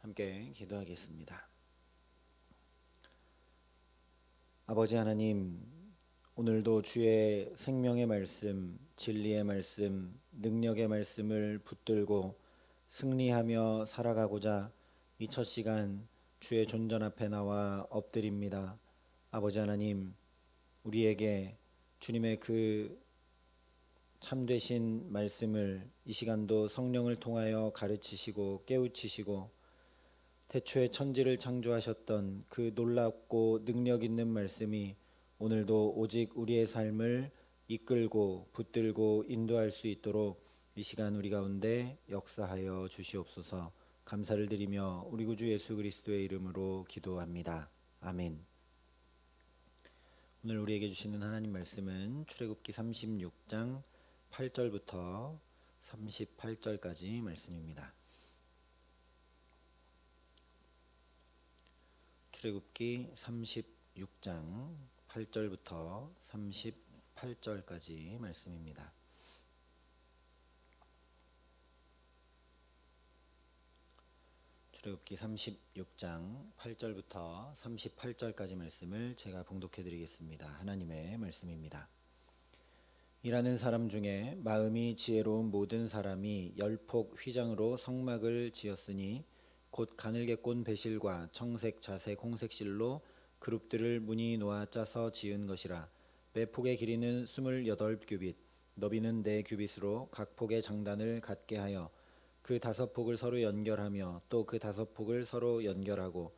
함께 기도하겠습니다. 아버지 하나님, 오늘도 주의 생명의 말씀, 진리의 말씀, 능력의 말씀을 붙들고 승리하며 살아가고자 이 첫 시간 주의 존전 앞에 나와 엎드립니다. 아버지 하나님, 우리에게 주님의 그 참되신 말씀을 이 시간도 성령을 통하여 가르치시고 깨우치시고 태초에 천지를 창조하셨던 그 놀랍고 능력 있는 말씀이 오늘도 오직 우리의 삶을 이끌고 붙들고 인도할 수 있도록 이 시간 우리 가운데 역사하여 주시옵소서. 감사를 드리며 우리 구주 예수 그리스도의 이름으로 기도합니다. 아멘. 오늘 우리에게 주시는 하나님 말씀은 출애굽기 36장 8절부터 38절까지 말씀입니다. 출애굽기 36장 8절부터 38절까지 말씀입니다. 출애굽기 36장 8절부터 38절까지 말씀을 제가 봉독해 드리겠습니다. 하나님의 말씀입니다. 일하는 사람 중에 마음이 지혜로운 모든 사람이 10폭 휘장으로 성막을 지었으니 곧 가늘게 꼰 배실과 청색, 자색, 홍색 실로 그룹들을 무늬 놓아 짜서 지은 것이라. 매 폭의 길이는 28규빗, 너비는 4규빗으로 각 폭의 장단을 갖게 하여 그 5폭을 서로 연결하며 또 그 5폭을 서로 연결하고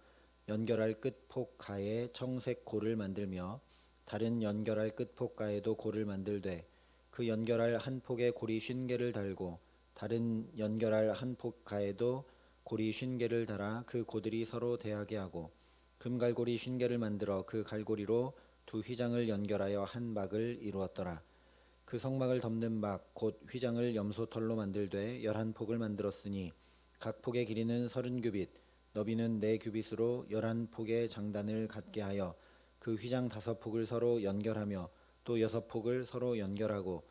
연결할 끝폭 가에 청색 고를 만들며 다른 연결할 끝폭 가에도 고를 만들되 그 연결할 한 폭에 고리 50개를 달고 다른 연결할 한 폭 가에도 고리 50개를 달아 그 고들이 서로 대하게 하고 금갈고리 50개를 만들어 그 갈고리로 두 휘장을 연결하여 한 막을 이루었더라. 그 성막을 덮는 막 곧 휘장을 염소털로 만들되 11폭을 만들었으니 각 폭의 길이는 30규빗, 너비는 4규빗으로 11폭의 장단을 갖게 하여 그 휘장 5폭을 서로 연결하며 또 6폭을 서로 연결하고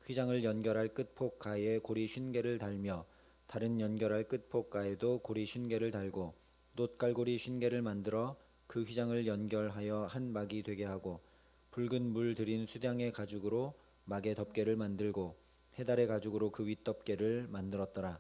휘장을 연결할 끝폭 가에 고리 50개를 달며 다른 연결할 끝폭 가에도 고리 50개를 달고 놋갈고리 50개를 만들어 그 휘장을 연결하여 한 막이 되게 하고 붉은 물 들인 수량의 가죽으로 막의 덮개를 만들고 해달의 가죽으로 그 윗덮개를 만들었더라.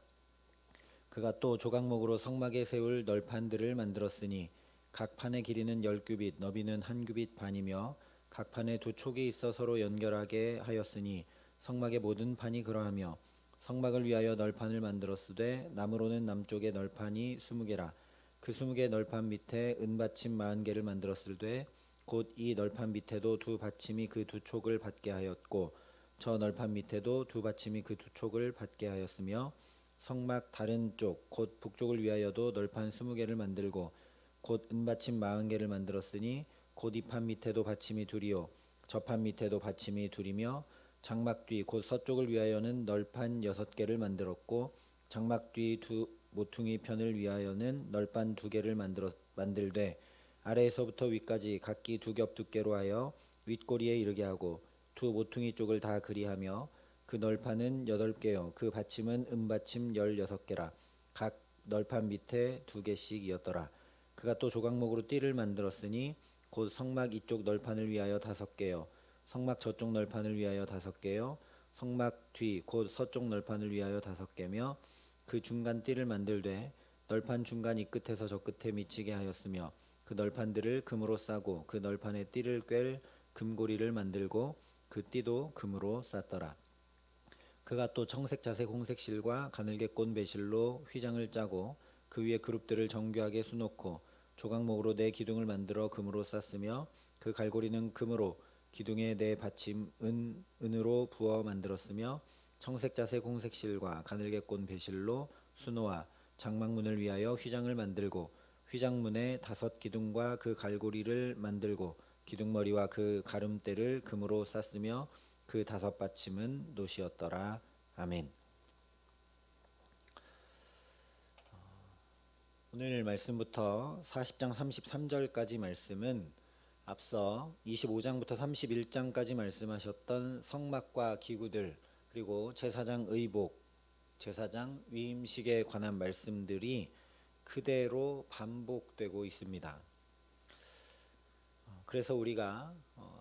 그가 또 조각목으로 성막에 세울 널판들을 만들었으니 각 판의 길이는 10규빗, 너비는 1규빗 반이며 각 판에 두 촉이 있어 서로 연결하게 하였으니 성막의 모든 판이 그러하며 성막을 위하여 널판을 만들었으되 나무로는 남쪽에 널판이 20개라. 그 20개 널판 밑에 은받침 40개를 만들었을되 곧 이 널판 밑에도 두 받침이 그 두 촉을 받게 하였고 저 널판 밑에도 두 받침이 그 두 촉을 받게 하였으며 성막 다른 쪽 곧 북쪽을 위하여도 널판 20개를 만들고 곧 은받침 40개를 만들었으니 곧 이 판 밑에도 받침이 둘이요 저 판 밑에도 받침이 둘이며 장막 뒤 곧 서쪽을 위하여는 널판 6개를 만들었고 장막 뒤 두 모퉁이 편을 위하여는 널판 2개를 만들되 아래에서부터 위까지 각기 2겹 두께로 하여 윗꼬리에 이르게 하고 두 모퉁이 쪽을 다 그리하며 그 널판은 8개요 그 받침은 은받침 16개라. 각 널판 밑에 2개씩이었더라. 그가 또 조각목으로 띠를 만들었으니 곧 성막 이쪽 널판을 위하여 5개요 성막 저쪽 널판을 위하여 5개요 성막 뒤 곧 서쪽 널판을 위하여 5개며 그 중간 띠를 만들되 널판 중간 이 끝에서 저 끝에 미치게 하였으며 그 널판들을 금으로 싸고 그 널판의 띠를 꿰 금고리를 만들고 그 띠도 금으로 쌌더라. 그가 또 청색, 자색, 홍색 실과 가늘게 꼰 배실로 휘장을 짜고 그 위에 그룹들을 정교하게 수놓고 조각목으로 4기둥을 만들어 금으로 쌌으며 그 갈고리는 금으로 기둥에 4받침 은으로 부어 만들었으며 청색, 자색, 홍색 실과 가늘게 꼰 배실로 수놓아 장막문을 위하여 휘장을 만들고 휘장문에 5기둥과 그 갈고리를 만들고 기둥머리와 그 가름대를 금으로 쌌으며 그 5받침은 놋이었더라. 아멘. 오늘 말씀부터 40장 33절까지 말씀은 앞서 25장부터 31장까지 말씀하셨던 성막과 기구들 그리고 제사장 의복, 제사장 위임식에 관한 말씀들이 그대로 반복되고 있습니다. 그래서 우리가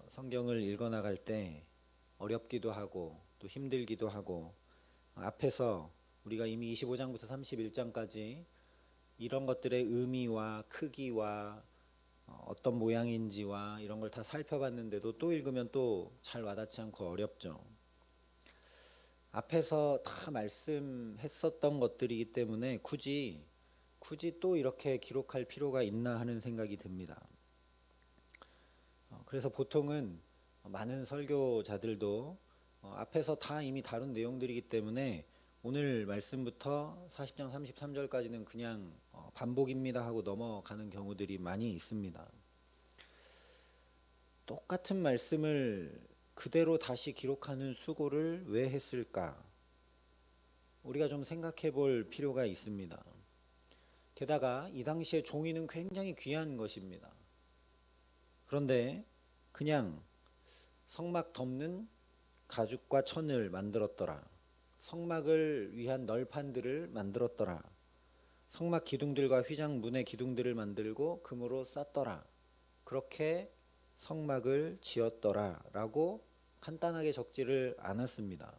성경을 읽어나갈 때 어렵기도 하고 또 힘들기도 하고, 앞에서 우리가 이미 25장부터 31장까지 이런 것들의 의미와 크기와 어떤 모양인지와 이런 걸 다 살펴봤는데도 또 읽으면 또 잘 와닿지 않고 어렵죠. 앞에서 다 말씀했었던 것들이기 때문에 굳이 또 이렇게 기록할 필요가 있나 하는 생각이 듭니다. 그래서 보통은 많은 설교자들도 앞에서 다 이미 다룬 내용들이기 때문에 오늘 말씀부터 40장 33절까지는 그냥 반복입니다 하고 넘어가는 경우들이 많이 있습니다. 똑같은 말씀을 그대로 다시 기록하는 수고를 왜 했을까? 우리가 좀 생각해 볼 필요가 있습니다. 게다가 이 당시에 종이는 굉장히 귀한 것입니다. 그런데 그냥 성막 덮는 가죽과 천을 만들었더라, 성막을 위한 널판들을 만들었더라, 성막 기둥들과 휘장 문의 기둥들을 만들고 금으로 쌌더라, 그렇게 성막을 지었더라 라고 간단하게 적지를 않았습니다.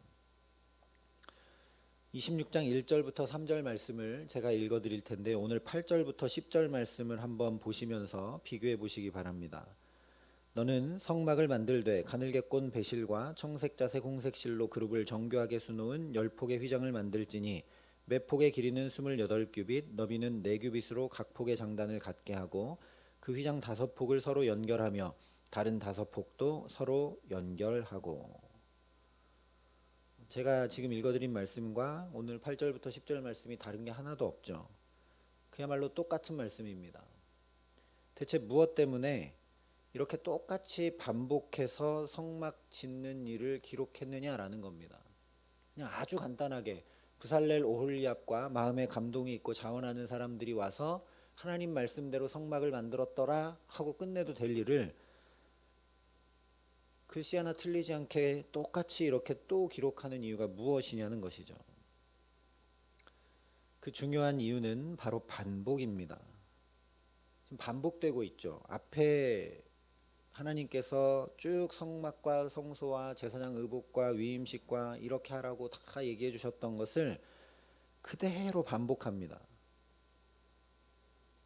26장 1절부터 3절 말씀을 제가 읽어 드릴 텐데, 오늘 8절부터 10절 말씀을 한번 보시면서 비교해 보시기 바랍니다. 너는 성막을 만들되 가늘게 꼰 배실과 청색자색 홍색실로 그룹을 정교하게 수놓은 10폭의 휘장을 만들지니 매 폭의 길이는 28규빗, 너비는 4규빗으로 각 폭의 장단을 갖게 하고 그 휘장 5폭을 서로 연결하며 다른 5폭도 서로 연결하고. 제가 지금 읽어드린 말씀과 오늘 8절부터 10절 말씀이 다른 게 하나도 없죠. 그야말로 똑같은 말씀입니다. 대체 무엇 때문에 이렇게 똑같이 반복해서 성막 짓는 일을 기록했느냐라는 겁니다. 그냥 아주 간단하게 부살렐 오홀리압과 마음에 감동이 있고 자원하는 사람들이 와서 하나님 말씀대로 성막을 만들었더라 하고 끝내도 될 일을 글씨 하나 틀리지 않게 똑같이 이렇게 또 기록하는 이유가 무엇이냐는 것이죠. 그 중요한 이유는 바로 반복입니다. 지금 반복되고 있죠. 앞에 하나님께서 쭉 성막과 성소와 제사장 의복과 위임식과 이렇게 하라고 다 얘기해 주셨던 것을 그대로 반복합니다.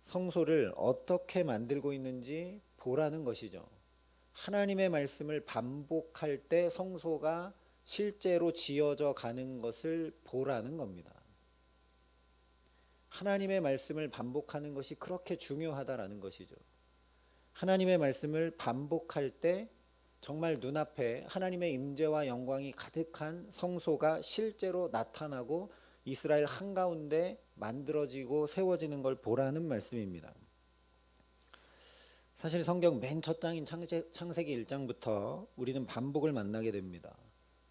성소를 어떻게 만들고 있는지 보라는 것이죠. 하나님의 말씀을 반복할 때 성소가 실제로 지어져 가는 것을 보라는 겁니다. 하나님의 말씀을 반복하는 것이 그렇게 중요하다라는 것이죠. 하나님의 말씀을 반복할 때 정말 눈앞에 하나님의 임재와 영광이 가득한 성소가 실제로 나타나고 이스라엘 한가운데 만들어지고 세워지는 걸 보라는 말씀입니다. 사실 성경 맨 첫 장인 창세기 1장부터 우리는 반복을 만나게 됩니다.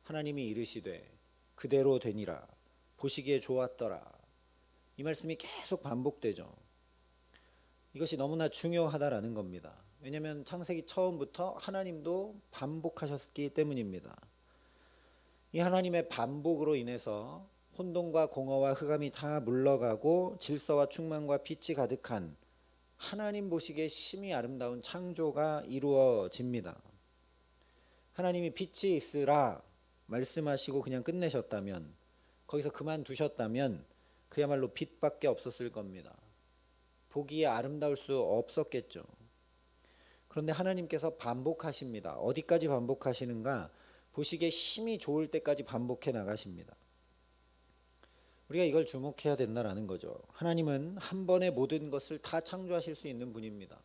하나님이 이르시되 그대로 되니라, 보시기에 좋았더라. 이 말씀이 계속 반복되죠. 이것이 너무나 중요하다라는 겁니다. 왜냐하면 창세기 처음부터 하나님도 반복하셨기 때문입니다. 이 하나님의 반복으로 인해서 혼돈과 공허와 흑암이 다 물러가고 질서와 충만과 빛이 가득한 하나님 보시기에 심히 아름다운 창조가 이루어집니다. 하나님이 빛이 있으라 말씀하시고 그냥 끝내셨다면, 거기서 그만두셨다면 그야말로 빛밖에 없었을 겁니다. 보기에 아름다울 수 없었겠죠. 그런데 하나님께서 반복하십니다. 어디까지 반복하시는가? 보시기에 힘이 좋을 때까지 반복해 나가십니다. 우리가 이걸 주목해야 된다라는 거죠. 하나님은 한 번에 모든 것을 다 창조하실 수 있는 분입니다.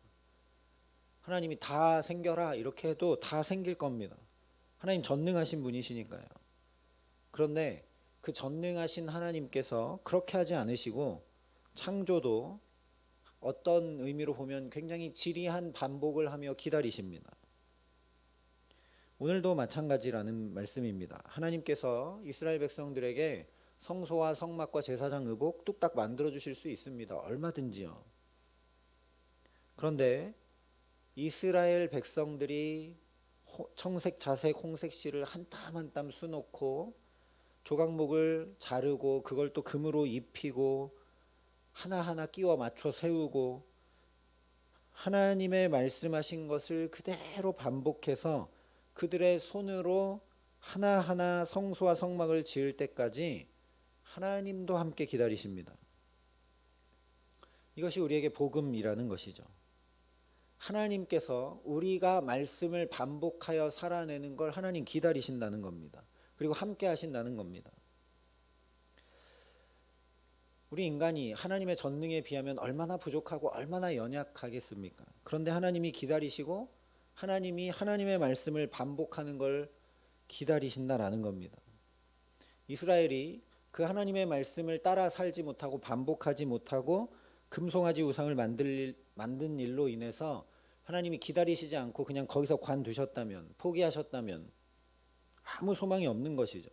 하나님이 다 생겨라 이렇게 해도 다 생길 겁니다. 하나님 전능하신 분이시니까요. 그런데 그 전능하신 하나님께서 그렇게 하지 않으시고 창조도 어떤 의미로 보면 굉장히 지리한 반복을 하며 기다리십니다. 오늘도 마찬가지라는 말씀입니다. 하나님께서 이스라엘 백성들에게 성소와 성막과 제사장 의복 뚝딱 만들어 주실 수 있습니다. 얼마든지요. 그런데 이스라엘 백성들이 청색, 자색, 홍색 실을 한 땀 한 땀 수놓고 조각목을 자르고 그걸 또 금으로 입히고 하나하나 끼워 맞춰 세우고 하나님의 말씀하신 것을 그대로 반복해서 그들의 손으로 하나하나 성소와 성막을 지을 때까지 하나님도 함께 기다리십니다. 이것이 우리에게 복음이라는 것이죠. 하나님께서 우리가 말씀을 반복하여 살아내는 걸 하나님 기다리신다는 겁니다. 그리고 함께 하신다는 겁니다. 우리 인간이 하나님의 전능에 비하면 얼마나 부족하고 얼마나 연약하겠습니까? 그런데 하나님이 기다리시고 하나님이 하나님의 말씀을 반복하는 걸 기다리신다라는 겁니다. 이스라엘이 그 하나님의 말씀을 따라 살지 못하고 반복하지 못하고 금송아지 우상을 만든 일로 인해서 하나님이 기다리시지 않고 그냥 거기서 관두셨다면, 포기하셨다면 아무 소망이 없는 것이죠.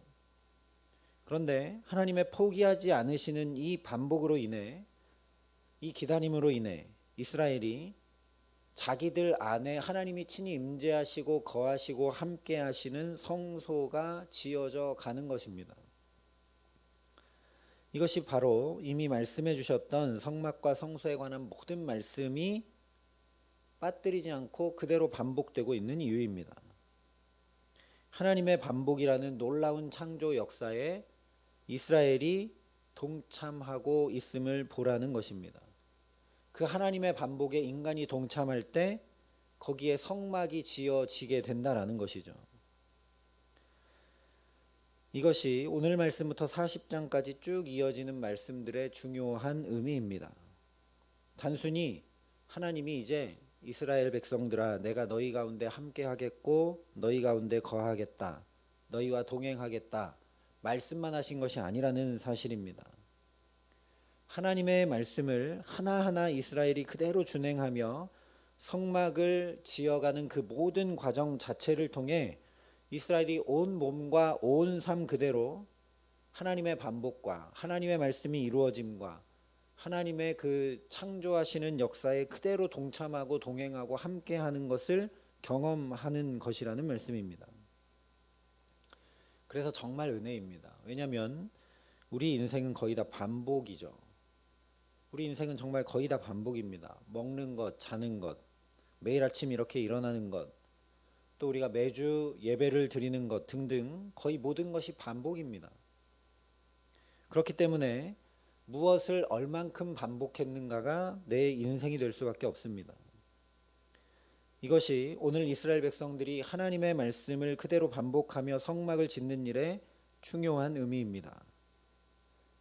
그런데 하나님의 포기하지 않으시는 이 반복으로 인해, 이 기다림으로 인해 이스라엘이 자기들 안에 하나님이 친히 임재하시고 거하시고 함께 하시는 성소가 지어져 가는 것입니다. 이것이 바로 이미 말씀해 주셨던 성막과 성소에 관한 모든 말씀이 빠뜨리지 않고 그대로 반복되고 있는 이유입니다. 하나님의 반복이라는 놀라운 창조 역사에 이스라엘이 동참하고 있음을 보라는 것입니다. 그 하나님의 반복에 인간이 동참할 때 거기에 성막이 지어지게 된다라는 것이죠. 이것이 오늘 말씀부터 40장까지 쭉 이어지는 말씀들의 중요한 의미입니다. 단순히 하나님이 이제 이스라엘 백성들아 내가 너희 가운데 함께 하겠고 너희 가운데 거하겠다, 너희와 동행하겠다 말씀만 하신 것이 아니라는 사실입니다. 하나님의 말씀을 하나하나 이스라엘이 그대로 준행하며 성막을 지어가는 그 모든 과정 자체를 통해 이스라엘이 온 몸과 온 삶 그대로 하나님의 반복과 하나님의 말씀이 이루어짐과 하나님의 그 창조하시는 역사에 그대로 동참하고 동행하고 함께하는 것을 경험하는 것이라는 말씀입니다. 그래서 정말 은혜입니다. 왜냐하면 우리 인생은 거의 다 반복이죠. 우리 인생은 정말 거의 다 반복입니다. 먹는 것, 자는 것, 매일 아침 이렇게 일어나는 것, 또 우리가 매주 예배를 드리는 것 등등 거의 모든 것이 반복입니다. 그렇기 때문에 무엇을 얼만큼 반복했는가가 내 인생이 될 수밖에 없습니다. 이것이 오늘 이스라엘 백성들이 하나님의 말씀을 그대로 반복하며 성막을 짓는 일의 중요한 의미입니다.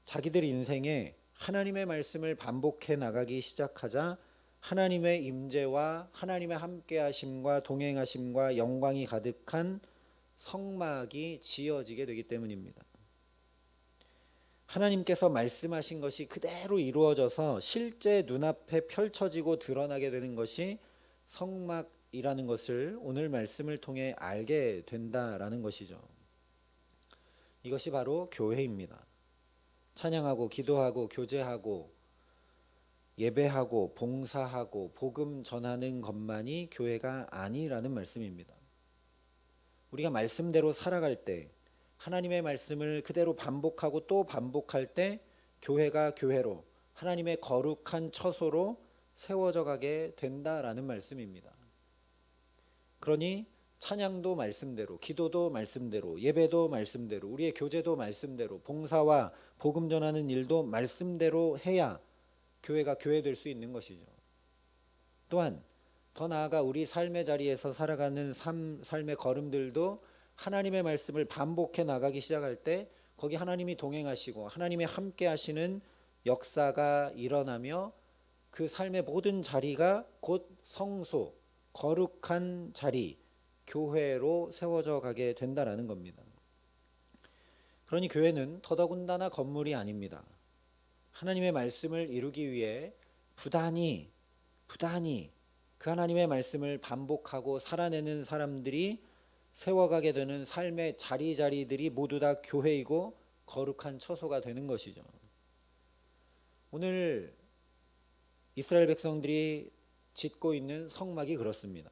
자기들 인생에 하나님의 말씀을 반복해 나가기 시작하자 하나님의 임재와 하나님의 함께하심과 동행하심과 영광이 가득한 성막이 지어지게 되기 때문입니다. 하나님께서 말씀하신 것이 그대로 이루어져서 실제 눈앞에 펼쳐지고 드러나게 되는 것이 성막이라는 것을 오늘 말씀을 통해 알게 된다라는 것이죠. 이것이 바로 교회입니다. 찬양하고 기도하고 교제하고 예배하고 봉사하고 복음 전하는 것만이 교회가 아니라는 말씀입니다. 우리가 말씀대로 살아갈 때 하나님의 말씀을 그대로 반복하고 또 반복할 때 교회가 교회로 하나님의 거룩한 처소로 세워져 가게 된다라는 말씀입니다. 그러니 찬양도 말씀대로, 기도도 말씀대로, 예배도 말씀대로, 우리의 교제도 말씀대로, 봉사와 복음 전하는 일도 말씀대로 해야 교회가 교회될 수 있는 것이죠. 또한 더 나아가 우리 삶의 자리에서 살아가는 삶의 걸음들도 하나님의 말씀을 반복해 나가기 시작할 때 거기 하나님이 동행하시고 하나님이 함께 하시는 역사가 일어나며 그 삶의 모든 자리가 곧 성소, 거룩한 자리, 교회로 세워져 가게 된다라는 겁니다. 그러니 교회는 더더군다나 건물이 아닙니다. 하나님의 말씀을 이루기 위해 부단히 그 하나님의 말씀을 반복하고 살아내는 사람들이 세워가게 되는 삶의 자리들이 모두 다 교회이고 거룩한 처소가 되는 것이죠. 오늘 이스라엘 백성들이 짓고 있는 성막이 그렇습니다.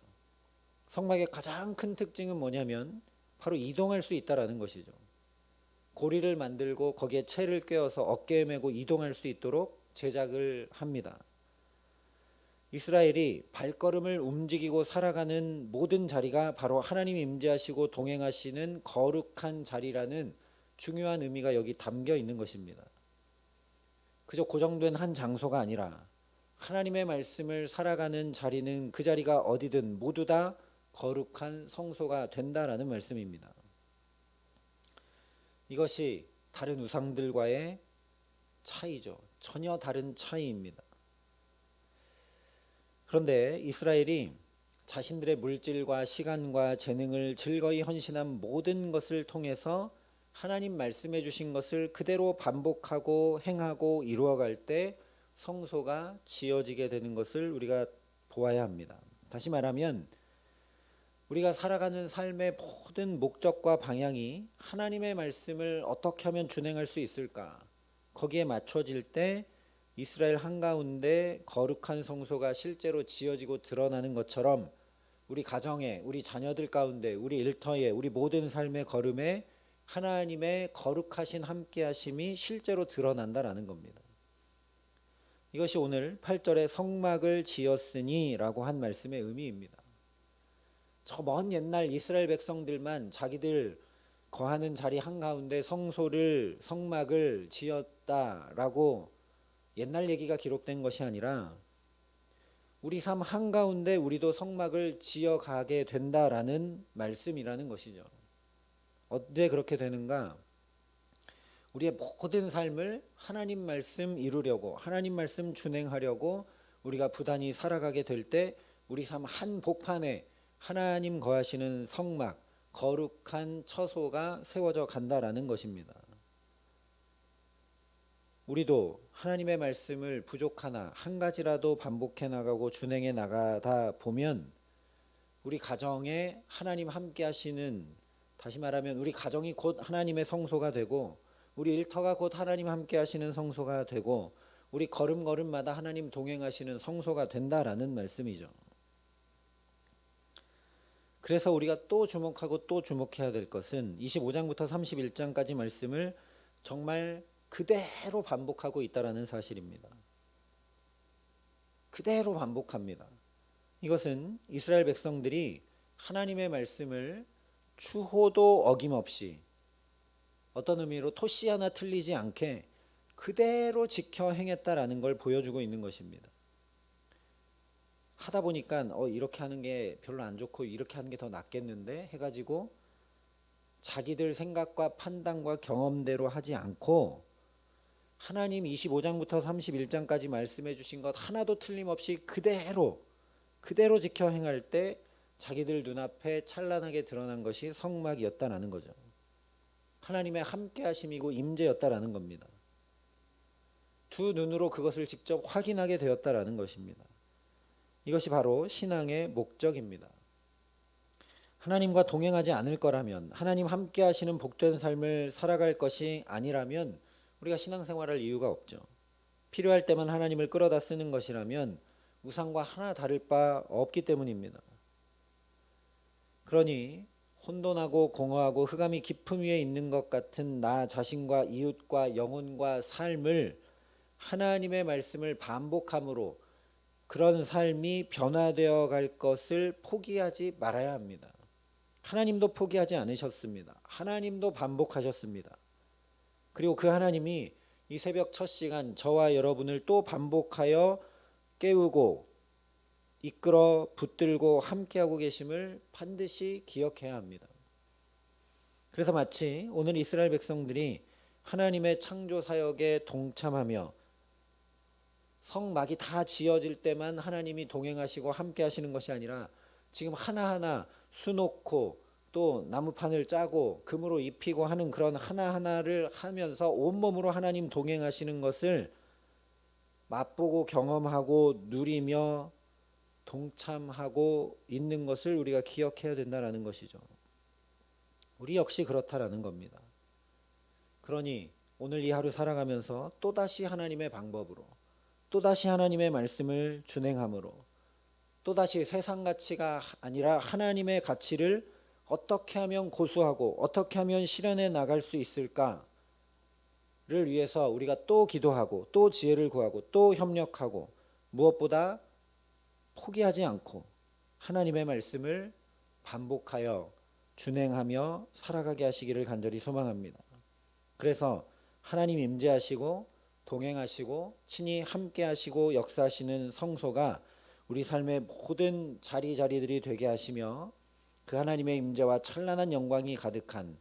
성막의 가장 큰 특징은 뭐냐면 바로 이동할 수 있다라는 것이죠. 고리를 만들고 거기에 채를 꿰어서 어깨에 메고 이동할 수 있도록 제작을 합니다. 이스라엘이 발걸음을 움직이고 살아가는 모든 자리가 바로 하나님이 임재하시고 동행하시는 거룩한 자리라는 중요한 의미가 여기 담겨 있는 것입니다. 그저 고정된 한 장소가 아니라 하나님의 말씀을 살아가는 자리는 그 자리가 어디든 모두 다 거룩한 성소가 된다라는 말씀입니다. 이것이 다른 우상들과의 차이죠. 전혀 다른 차이입니다. 그런데 이스라엘이 자신들의 물질과 시간과 재능을 즐거이 헌신한 모든 것을 통해서 하나님 말씀해 주신 것을 그대로 반복하고 행하고 이루어갈 때 성소가 지어지게 되는 것을 우리가 보아야 합니다. 다시 말하면 우리가 살아가는 삶의 모든 목적과 방향이 하나님의 말씀을 어떻게 하면 준행할 수 있을까? 거기에 맞춰질 때 이스라엘 한가운데 거룩한 성소가 실제로 지어지고 드러나는 것처럼 우리 가정에, 우리 자녀들 가운데, 우리 일터에, 우리 모든 삶의 걸음에 하나님의 거룩하신 함께하심이 실제로 드러난다라는 겁니다. 이것이 오늘 8절에 성막을 지었으니 라고 한 말씀의 의미입니다. 저 먼 옛날 이스라엘 백성들만 자기들 거하는 자리 한가운데 성막을 지었다라고 옛날 얘기가 기록된 것이 아니라 우리 삶 한가운데 우리도 성막을 지어가게 된다라는 말씀이라는 것이죠. 어떻게 그렇게 되는가? 우리의 모든 삶을 하나님 말씀 이루려고, 하나님 말씀 준행하려고 우리가 부단히 살아가게 될 때 우리 삶 한복판에 하나님 거하시는 성막, 거룩한 처소가 세워져 간다라는 것입니다. 우리도 하나님의 말씀을 부족하나 한 가지라도 반복해 나가고 준행해 나가다 보면 우리 가정에 하나님 함께 하시는, 다시 말하면 우리 가정이 곧 하나님의 성소가 되고 우리 일터가 곧 하나님 함께 하시는 성소가 되고 우리 걸음걸음마다 하나님 동행하시는 성소가 된다라는 말씀이죠. 그래서 우리가 또 주목하고 또 주목해야 될 것은 25장부터 31장까지 말씀을 정말 그대로 반복하고 있다라는 사실입니다. 그대로 반복합니다. 이것은 이스라엘 백성들이 하나님의 말씀을 추호도 어김없이 어떤 의미로 토씨 하나 틀리지 않게 그대로 지켜 행했다라는 걸 보여주고 있는 것입니다. 하다 보니까 이렇게 하는 게 별로 안 좋고 이렇게 하는 게 더 낫겠는데 해가지고 자기들 생각과 판단과 경험대로 하지 않고 하나님 25장부터 31장까지 말씀해 주신 것 하나도 틀림없이 그대로 지켜 행할 때 자기들 눈앞에 찬란하게 드러난 것이 성막이었다라는 거죠. 하나님의 함께 하심이고 임재였다라는 겁니다. 두 눈으로 그것을 직접 확인하게 되었다라는 것입니다. 이것이 바로 신앙의 목적입니다. 하나님과 동행하지 않을 거라면, 하나님 함께 하시는 복된 삶을 살아갈 것이 아니라면 우리가 신앙생활할 이유가 없죠. 필요할 때만 하나님을 끌어다 쓰는 것이라면 우상과 하나 다를 바 없기 때문입니다. 그러니 혼돈하고 공허하고 흑암이 깊음 위에 있는 것 같은 나 자신과 이웃과 영혼과 삶을 하나님의 말씀을 반복함으로 그런 삶이 변화되어 갈 것을 포기하지 말아야 합니다. 하나님도 포기하지 않으셨습니다. 하나님도 반복하셨습니다. 그리고 그 하나님이 이 새벽 첫 시간 저와 여러분을 또 반복하여 깨우고 이끌어 붙들고 함께하고 계심을 반드시 기억해야 합니다. 그래서 마치 오늘 이스라엘 백성들이 하나님의 창조 사역에 동참하며 성막이 다 지어질 때만 하나님이 동행하시고 함께 하시는 것이 아니라 지금 하나하나 수놓고 또 나무판을 짜고 금으로 입히고 하는 그런 하나하나를 하면서 온몸으로 하나님 동행하시는 것을 맛보고 경험하고 누리며 동참하고 있는 것을 우리가 기억해야 된다는 것이죠. 우리 역시 그렇다라는 겁니다. 그러니 오늘 이 하루 살아가면서 또다시 하나님의 방법으로 또다시 하나님의 말씀을 준행함으로 또다시 세상 가치가 아니라 하나님의 가치를 어떻게 하면 고수하고 어떻게 하면 실현해 나갈 수 있을까? 위해서 우리가 또 기도하고 또 지혜를 구하고 또 협력하고 무엇보다 포기하지 않고 하나님의 말씀을 반복하여 준행하며 살아가게 하시기를 간절히 소망합니다. 그래서 하나님 임재하시고 동행하시고 친히 함께 하시고 역사하시는 성소가 우리 삶의 모든 자리자리들이 되게 하시며 그 하나님의 임재와 찬란한 영광이 가득한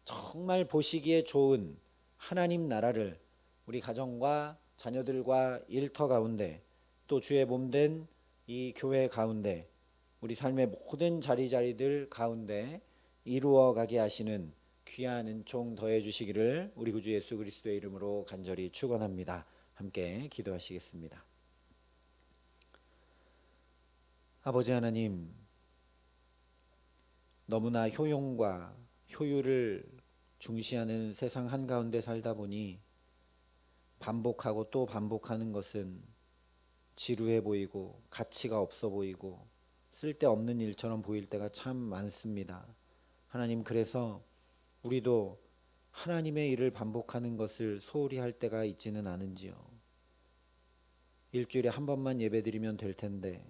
정말 보시기에 좋은 하나님 나라를 우리 가정과 자녀들과 일터 가운데 또 주의 몸된 이 교회 가운데 우리 삶의 모든 자리자리들 가운데 이루어 가게 하시는 귀한 은총 더해 주시기를 우리 구주 예수 그리스도의 이름으로 간절히 축원합니다. 함께 기도하시겠습니다. 아버지 하나님, 너무나 효용과 효율을 중시하는 세상 한가운데 살다 보니 반복하고 또 반복하는 것은 지루해 보이고 가치가 없어 보이고 쓸데없는 일처럼 보일 때가 참 많습니다. 하나님, 그래서 우리도 하나님의 일을 반복하는 것을 소홀히 할 때가 있지는 않은지요. 일주일에 한 번만 예배드리면 될 텐데,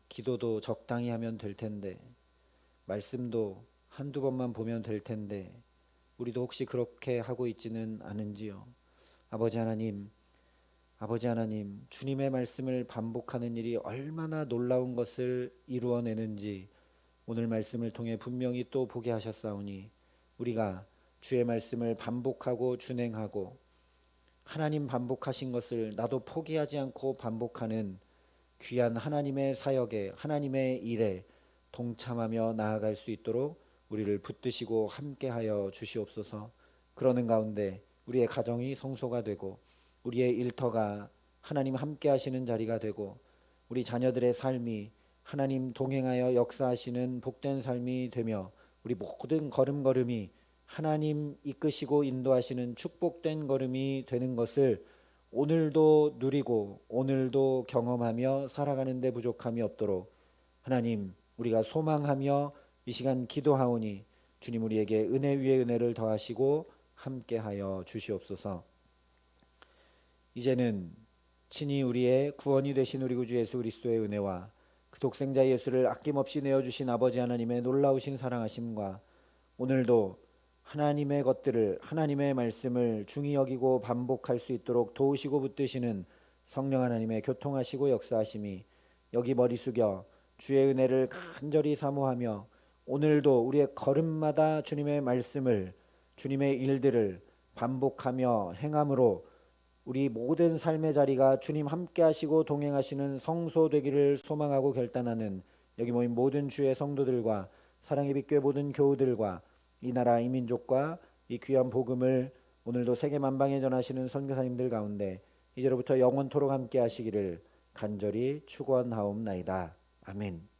기도도 적당히 하면 될 텐데, 말씀도 한두 번만 보면 될 텐데, 우리도 혹시 그렇게 하고 있지는 않은지요. 아버지 하나님, 주님의 말씀을 반복하는 일이 얼마나 놀라운 것을 이루어내는지 오늘 말씀을 통해 분명히 또 보게 하셨사오니 우리가 주의 말씀을 반복하고 준행하고 하나님 반복하신 것을 나도 포기하지 않고 반복하는 귀한 하나님의 사역에, 하나님의 일에 동참하며 나아갈 수 있도록 우리를 붙드시고 함께하여 주시옵소서. 그러는 가운데 우리의 가정이 성소가 되고 우리의 일터가 하나님 함께 하시는 자리가 되고 우리 자녀들의 삶이 하나님 동행하여 역사하시는 복된 삶이 되며 우리 모든 걸음걸음이 하나님 이끄시고 인도하시는 축복된 걸음이 되는 것을 오늘도 누리고 오늘도 경험하며 살아가는 데 부족함이 없도록 하나님, 우리가 소망하며 이 시간 기도하오니 주님 우리에게 은혜 위에 은혜를 더하시고 함께하여 주시옵소서. 이제는 친히 우리의 구원이 되신 우리 구주 예수 그리스도의 은혜와 그 독생자 예수를 아낌없이 내어주신 아버지 하나님의 놀라우신 사랑하심과 오늘도 하나님의 것들을, 하나님의 말씀을 중히 여기고 반복할 수 있도록 도우시고 붙드시는 성령 하나님의 교통하시고 역사하심이 여기 머리 숙여 주의 은혜를 간절히 사모하며 오늘도 우리의 걸음마다 주님의 말씀을, 주님의 일들을 반복하며 행함으로 우리 모든 삶의 자리가 주님 함께 하시고 동행하시는 성소 되기를 소망하고 결단하는 여기 모인 모든 주의 성도들과 사랑의 빛교회 모든 교우들과 이 나라 이 민족과 이 귀한 복음을 오늘도 세계 만방에 전하시는 선교사님들 가운데 이제로부터 영원토록 함께 하시기를 간절히 축원하옵나이다. 아멘.